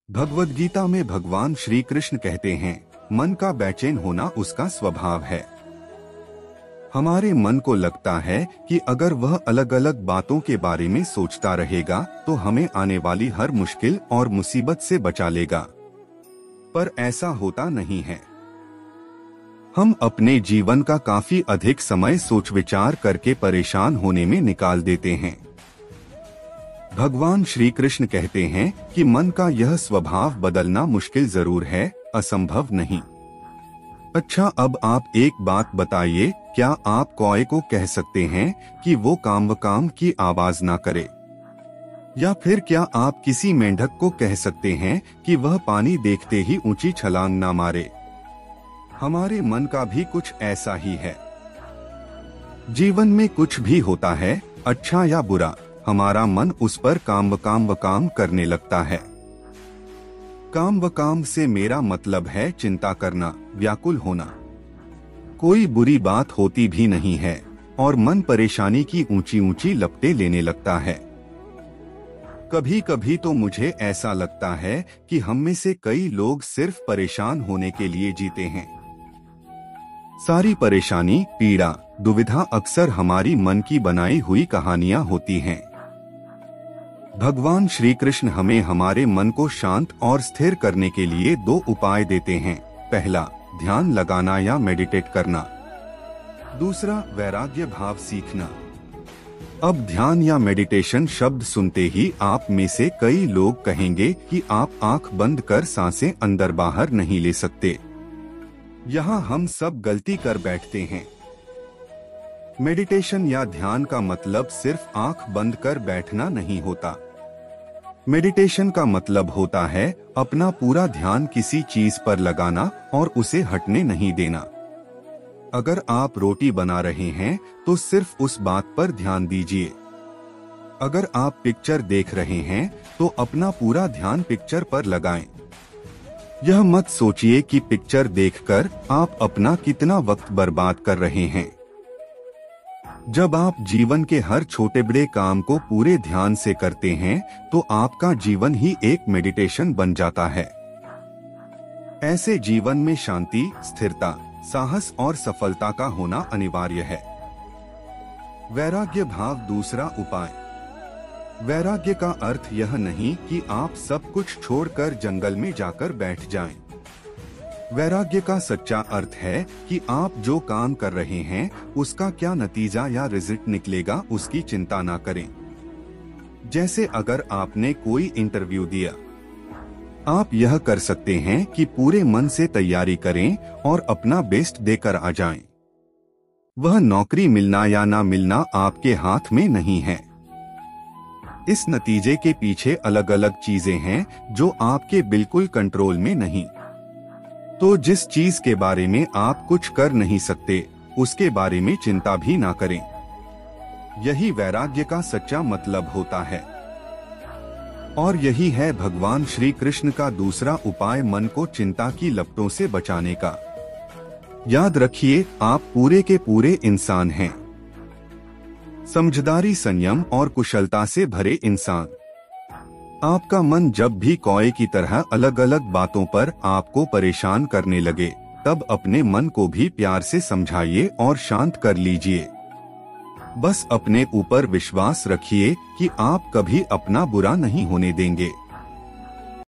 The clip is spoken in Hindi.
भगवद गीता में भगवान श्री कृष्ण कहते हैं, मन का बेचैन होना उसका स्वभाव है। हमारे मन को लगता है कि अगर वह अलग अलग बातों के बारे में सोचता रहेगा तो हमें आने वाली हर मुश्किल और मुसीबत से बचा लेगा, पर ऐसा होता नहीं है। हम अपने जीवन का काफी अधिक समय सोच विचार करके परेशान होने में निकाल देते हैं। भगवान श्री कृष्ण कहते हैं कि मन का यह स्वभाव बदलना मुश्किल जरूर है, असंभव नहीं। अच्छा, अब आप एक बात बताइए, क्या आप कौए को कह सकते हैं कि वो काम की आवाज ना करे? या फिर क्या आप किसी मेंढक को कह सकते हैं कि वह पानी देखते ही ऊंची छलांग ना मारे? हमारे मन का भी कुछ ऐसा ही है। जीवन में कुछ भी होता है, अच्छा या बुरा, हमारा मन उस पर काम करने लगता है। काम से मेरा मतलब है चिंता करना, व्याकुल होना। कोई बुरी बात होती भी नहीं है और मन परेशानी की ऊंची ऊंची लपटें लेने लगता है। कभी कभी तो मुझे ऐसा लगता है कि हम में से कई लोग सिर्फ परेशान होने के लिए जीते हैं। सारी परेशानी, पीड़ा, दुविधा अक्सर हमारी मन की बनाई हुई कहानियां होती हैं। भगवान श्री कृष्ण हमें हमारे मन को शांत और स्थिर करने के लिए दो उपाय देते हैं। पहला, ध्यान लगाना या मेडिटेट करना। दूसरा, वैराग्य भाव सीखना। अब ध्यान या मेडिटेशन शब्द सुनते ही आप में से कई लोग कहेंगे कि आप आंख बंद कर सांसें अंदर बाहर नहीं ले सकते। यहाँ हम सब गलती कर बैठते हैं। मेडिटेशन या ध्यान का मतलब सिर्फ आंख बंद कर बैठना नहीं होता। मेडिटेशन का मतलब होता है अपना पूरा ध्यान किसी चीज पर लगाना और उसे हटने नहीं देना। अगर आप रोटी बना रहे हैं तो सिर्फ उस बात पर ध्यान दीजिए। अगर आप पिक्चर देख रहे हैं तो अपना पूरा ध्यान पिक्चर पर लगाएं। यह मत सोचिए कि पिक्चर देखकर आप अपना कितना वक्त बर्बाद कर रहे हैं। जब आप जीवन के हर छोटे बड़े काम को पूरे ध्यान से करते हैं तो आपका जीवन ही एक मेडिटेशन बन जाता है। ऐसे जीवन में शांति, स्थिरता, साहस और सफलता का होना अनिवार्य है। वैराग्य भाव दूसरा उपाय। वैराग्य का अर्थ यह नहीं कि आप सब कुछ छोड़कर जंगल में जाकर बैठ जाएं। वैराग्य का सच्चा अर्थ है कि आप जो काम कर रहे हैं उसका क्या नतीजा या रिजल्ट निकलेगा उसकी चिंता ना करें। जैसे अगर आपने कोई इंटरव्यू दिया, आप यह कर सकते हैं कि पूरे मन से तैयारी करें और अपना बेस्ट देकर आ जाएं। वह नौकरी मिलना या ना मिलना आपके हाथ में नहीं है। इस नतीजे के पीछे अलग अलग चीजें हैं जो आपके बिल्कुल कंट्रोल में नहीं। तो जिस चीज के बारे में आप कुछ कर नहीं सकते उसके बारे में चिंता भी ना करें। यही वैराग्य का सच्चा मतलब होता है। और यही है भगवान श्री कृष्ण का दूसरा उपाय, मन को चिंता की लपटों से बचाने का। याद रखिए, आप पूरे के पूरे इंसान हैं। समझदारी, संयम और कुशलता से भरे इंसान। आपका मन जब भी कौए की तरह अलग अलग बातों पर आपको परेशान करने लगे, तब अपने मन को भी प्यार से समझाइए और शांत कर लीजिए। बस अपने ऊपर विश्वास रखिए कि आप कभी अपना बुरा नहीं होने देंगे।